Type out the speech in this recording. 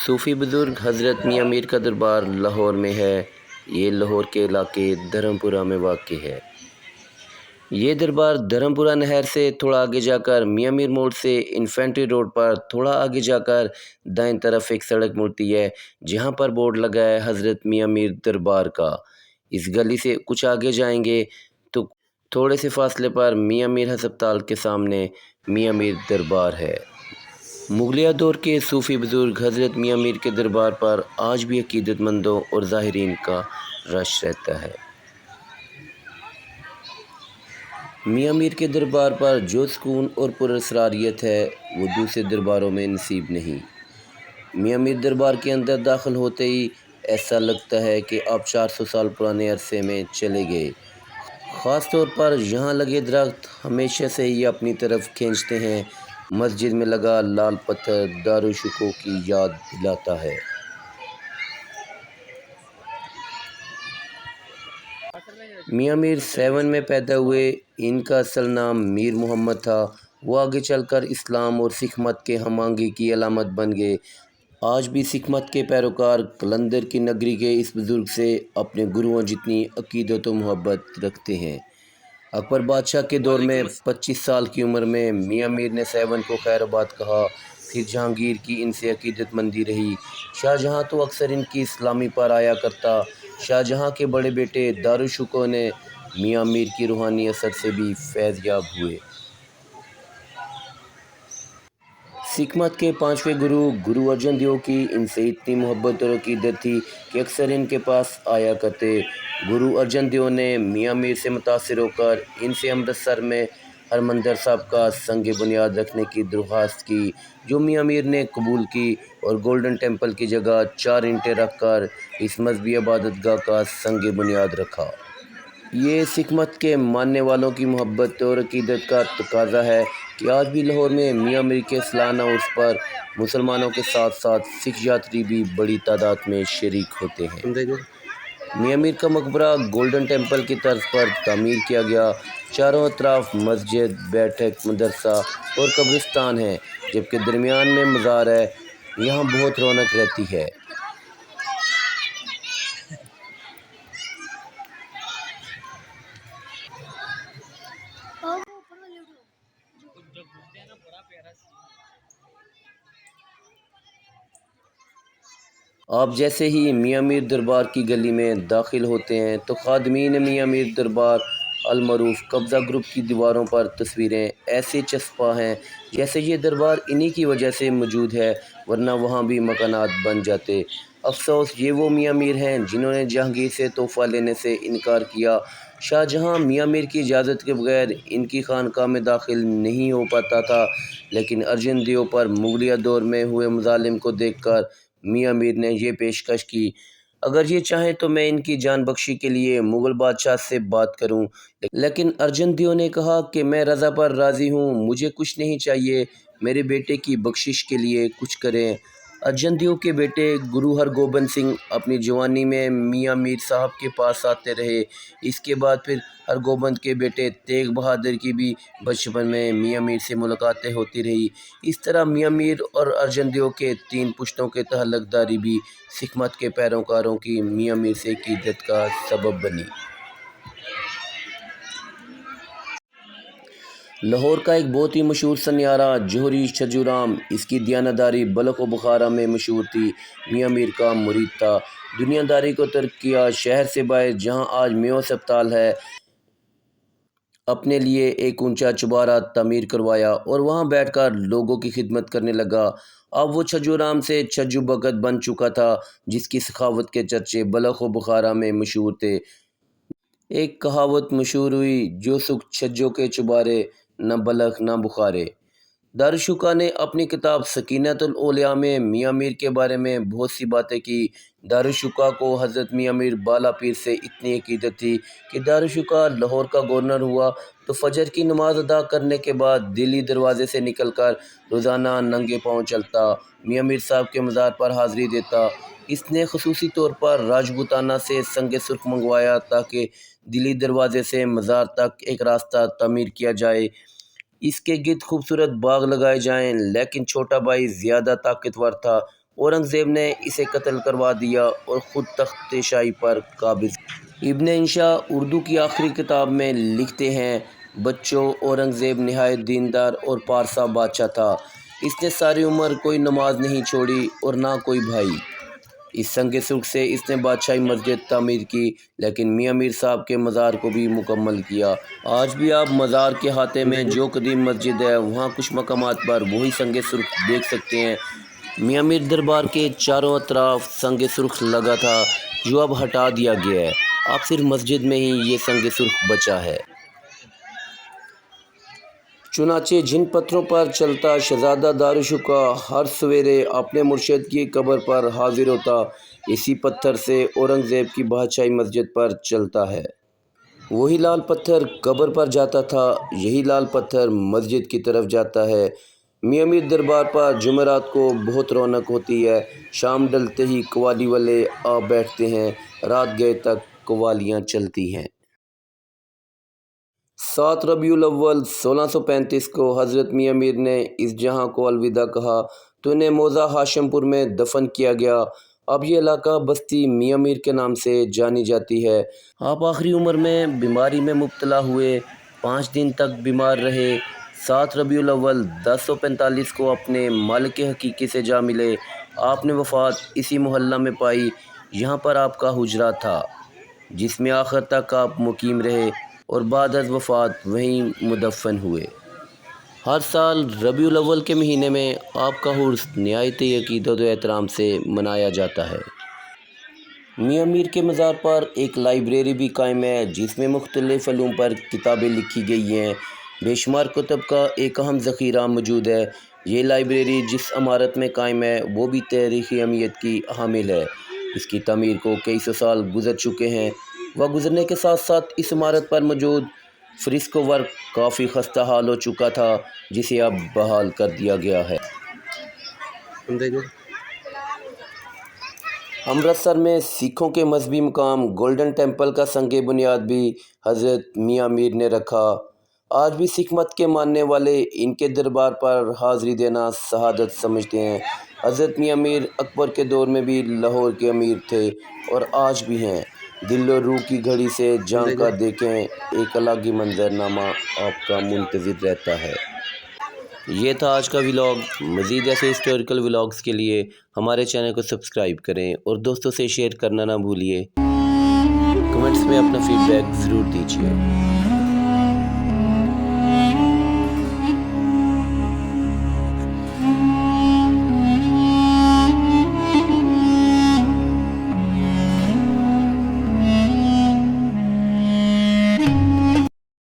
صوفی بزرگ حضرت میاں میر کا دربار لاہور میں ہے۔ یہ لاہور کے علاقے دھرمپورہ میں واقع ہے۔ یہ دربار دھرمپورہ نہر سے تھوڑا آگے جا کر میاں میر موڑ سے انفینٹری روڈ پر تھوڑا آگے جا کر دائیں طرف ایک سڑک مڑتی ہے جہاں پر بورڈ لگا ہے حضرت میاں میر دربار کا۔ اس گلی سے کچھ آگے جائیں گے تو تھوڑے سے فاصلے پر میاں میر ہسپتال کے سامنے میاں میر دربار ہے۔ مغلیہ دور کے صوفی بزرگ حضرت میاں میر کے دربار پر آج بھی عقیدت مندوں اور زائرین کا رش رہتا ہے۔ میاں میر کے دربار پر جو سکون اور پراسراریت ہے وہ دوسرے درباروں میں نصیب نہیں۔ میاں میر دربار کے اندر داخل ہوتے ہی ایسا لگتا ہے کہ آپ 400 سال پرانے عرصے میں چلے گئے۔ خاص طور پر یہاں لگے درخت ہمیشہ سے ہی اپنی طرف کھینچتے ہیں۔ مسجد میں لگا لال پتھر دارالشکوہ کی یاد دلاتا ہے۔ میاں میر 7 میں پیدا ہوئے۔ ان کا اصل نام میر محمد تھا۔ وہ آگے چل کر اسلام اور سکھ مت کے ہم آہنگی کی علامت بن گئے۔ آج بھی سکھ مت کے پیروکار قلندر کی نگری کے اس بزرگ سے اپنے گروؤں جتنی عقیدت و محبت رکھتے ہیں۔ اکبر بادشاہ کے دور میں 25 سال کی عمر میں میاں میر نے 7 کو خیر آباد کہا۔ پھر جہانگیر کی ان سے عقیدت مندی رہی۔ شاہ جہاں تو اکثر ان کی اسلامی پر آیا کرتا۔ شاہ جہاں کے بڑے بیٹے دارالشکوہ نے میاں میر کی روحانی اثر سے بھی فیض یاب ہوئے۔ سکھ مت کے 5ویں گرو ارجن دیو کی ان سے اتنی محبت اور عقیدت تھی کہ اکثر ان کے پاس آیا کرتے۔ گرو ارجن دیو نے میاں میر سے متاثر ہو کر ان سے امرتسر میں ہرمندر صاحب کا سنگ بنیاد رکھنے کی درخواست کی، جو میاں میر نے قبول کی اور گولڈن ٹیمپل کی جگہ 4 اینٹیں رکھ کر اس مذہبی عبادت گاہ کا سنگ بنیاد رکھا۔ یہ سکھ مت کے ماننے والوں کی محبت اور عقیدت کا تقاضا ہے کہ آج بھی لاہور میں میاں میر کے سالانہ عرس پر مسلمانوں کے ساتھ ساتھ سکھ یاتری بھی بڑی تعداد میں شریک ہوتے ہیں۔ میاں میر کا مقبرہ گولڈن ٹیمپل کی طرز پر تعمیر کیا گیا۔ چاروں اطراف مسجد، بیٹھک، مدرسہ اور قبرستان ہیں، جبکہ درمیان میں مزار ہے۔ یہاں بہت رونق رہتی ہے۔ آپ جیسے ہی میاں میر دربار کی گلی میں داخل ہوتے ہیں تو خادمین میاں میر دربار المعروف قبضہ گروپ کی دیواروں پر تصویریں ایسے چسپاں ہیں جیسے یہ دربار انہی کی وجہ سے موجود ہے، ورنہ وہاں بھی مکانات بن جاتے۔ افسوس یہ وہ میاں میر ہیں جنہوں نے جہانگیر سے تحفہ لینے سے انکار کیا۔ شاہ جہاں میاں میر کی اجازت کے بغیر ان کی خانقاہ میں داخل نہیں ہو پاتا تھا، لیکن ارجن دیو پر مغلیہ دور میں ہوئے مظالم کو دیکھ کر میاں میر نے یہ پیشکش کی، اگر یہ چاہیں تو میں ان کی جان بخشی کے لیے مغل بادشاہ سے بات کروں، لیکن ارجن دیو نے کہا کہ میں رضا پر راضی ہوں، مجھے کچھ نہیں چاہیے، میرے بیٹے کی بخشش کے لیے کچھ کریں۔ ارجن دیو کے بیٹے گرو ہرگوبند سنگھ اپنی جوانی میں میاں میر صاحب کے پاس آتے رہے۔ اس کے بعد پھر ہرگوبند کے بیٹے تیغ بہادر کی بھی بچپن میں میاں میر سے ملاقاتیں ہوتی رہی۔ اس طرح میاں میر اور ارجن دیو کے 3 پشتوں کے تعلق داری بھی سکھ مت کے پیروکاروں کی میاں میر سے عقیدت کا سبب بنی۔ لاہور کا ایک بہت ہی مشہور سنیارہ جوہری چھجو رام، اس کی دیانتداری بلخ و بخارا میں مشہور تھی، میاں میر کا مرید تھا۔ دنیا داری کو ترک کیا، شہر سے باہر جہاں آج میو ہسپتال ہے اپنے لیے ایک اونچا چبارہ تعمیر کروایا اور وہاں بیٹھ کر لوگوں کی خدمت کرنے لگا۔ اب وہ چھجو رام سے چھجو بھگت بن چکا تھا، جس کی سخاوت کے چرچے بلخ و بخارا میں مشہور تھے۔ ایک کہاوت مشہور ہوئی، جو سکھ چھجو کے چبارے، نہ بلخ نہ بخارے۔ دارالشکوہ نے اپنی کتاب سکینۃ الاولیاء میں میاں میر کے بارے میں بہت سی باتیں کی۔ دارالشکوہ کو حضرت میاں میر بالا پیر سے اتنی عقیدت تھی کہ دارالشکوہ لاہور کا گورنر ہوا تو فجر کی نماز ادا کرنے کے بعد دلی دروازے سے نکل کر روزانہ ننگے پاؤں چلتا، میاں میر صاحب کے مزار پر حاضری دیتا۔ اس نے خصوصی طور پر راجپوتانہ سے سنگ سرخ منگوایا تاکہ دلی دروازے سے مزار تک ایک راستہ تعمیر کیا جائے، اس کے گرد خوبصورت باغ لگائے جائیں، لیکن چھوٹا بھائی زیادہ طاقتور تھا، اورنگزیب نے اسے قتل کروا دیا اور خود تخت شاہی پر قابض۔ ابن انشا اردو کی آخری کتاب میں لکھتے ہیں، بچوں، اورنگزیب نہایت دیندار اور پارسا بادشاہ تھا۔ اس نے ساری عمر کوئی نماز نہیں چھوڑی اور نہ کوئی بھائی۔ اس سنگ سرخ سے اس نے بادشاہی مسجد تعمیر کی، لیکن میاں میر صاحب کے مزار کو بھی مکمل کیا۔ آج بھی آپ مزار کے احاطے میں جو قدیم مسجد ہے، وہاں کچھ مقامات پر وہی سنگ سرخ دیکھ سکتے ہیں۔ میاں میر دربار کے چاروں اطراف سنگ سرخ لگا تھا، جو اب ہٹا دیا گیا ہے۔ اب صرف مسجد میں ہی یہ سنگ سرخ بچا ہے۔ چنانچہ جن پتھروں پر چلتا شہزادہ دارالشکوہ ہر سویرے اپنے مرشد کی قبر پر حاضر ہوتا، اسی پتھر سے اورنگزیب کی بادشاہی مسجد پر چلتا ہے۔ وہی لال پتھر قبر پر جاتا تھا، یہی لال پتھر مسجد کی طرف جاتا ہے۔ میاں میر دربار پر جمعرات کو بہت رونق ہوتی ہے۔ شام ڈلتے ہی قوالی والے آ بیٹھتے ہیں، رات گئے تک قوالیاں چلتی ہیں۔ 7 ربیع الاول 1635 کو حضرت میاں میر نے اس جہاں کو الوداع کہا تو انہیں موضع ہاشم پور میں دفن کیا گیا۔ اب یہ علاقہ بستی میاں میر کے نام سے جانی جاتی ہے۔ آپ آخری عمر میں بیماری میں مبتلا ہوئے، 5 دن تک بیمار رہے۔ 7 ربیع الاول 1045 کو اپنے مالک حقیقی سے جا ملے۔ آپ نے وفات اسی محلہ میں پائی۔ یہاں پر آپ کا حجرہ تھا، جس میں آخر تک آپ مقیم رہے اور بعد از وفات وہیں مدفن ہوئے۔ ہر سال ربیع الاول کے مہینے میں آپ کا عرس نہایت عقیدت و احترام سے منایا جاتا ہے۔ میاں میر کے مزار پر ایک لائبریری بھی قائم ہے، جس میں مختلف علوم پر کتابیں لکھی گئی ہیں۔ بے شمار کتب کا ایک اہم ذخیرہ موجود ہے۔ یہ لائبریری جس عمارت میں قائم ہے، وہ بھی تاریخی اہمیت کی حامل ہے۔ اس کی تعمیر کو کئی سو سال گزر چکے ہیں۔ وہ گزرنے کے ساتھ ساتھ اس عمارت پر موجود فریسکو ورک کافی خستہ حال ہو چکا تھا، جسے اب بحال کر دیا گیا ہے۔ امرتسر میں سکھوں کے مذہبی مقام گولڈن ٹیمپل کا سنگ بنیاد بھی حضرت میاں میر نے رکھا۔ آج بھی سکھ مت کے ماننے والے ان کے دربار پر حاضری دینا شہادت سمجھتے ہیں۔ حضرت میاں میر اکبر کے دور میں بھی لاہور کے امیر تھے اور آج بھی ہیں۔ دل اور روح کی گھڑی سے جھانک کر دیکھیں، ایک الگ ہی منظرنامہ آپ کا منتظر رہتا ہے۔ یہ تھا آج کا ولاگ۔ مزید ایسے ہسٹوریکل ولاگز کے لیے ہمارے چینل کو سبسکرائب کریں اور دوستوں سے شیئر کرنا نہ بھولیے۔ کمنٹس میں اپنا فیڈ بیک ضرور دیجیے۔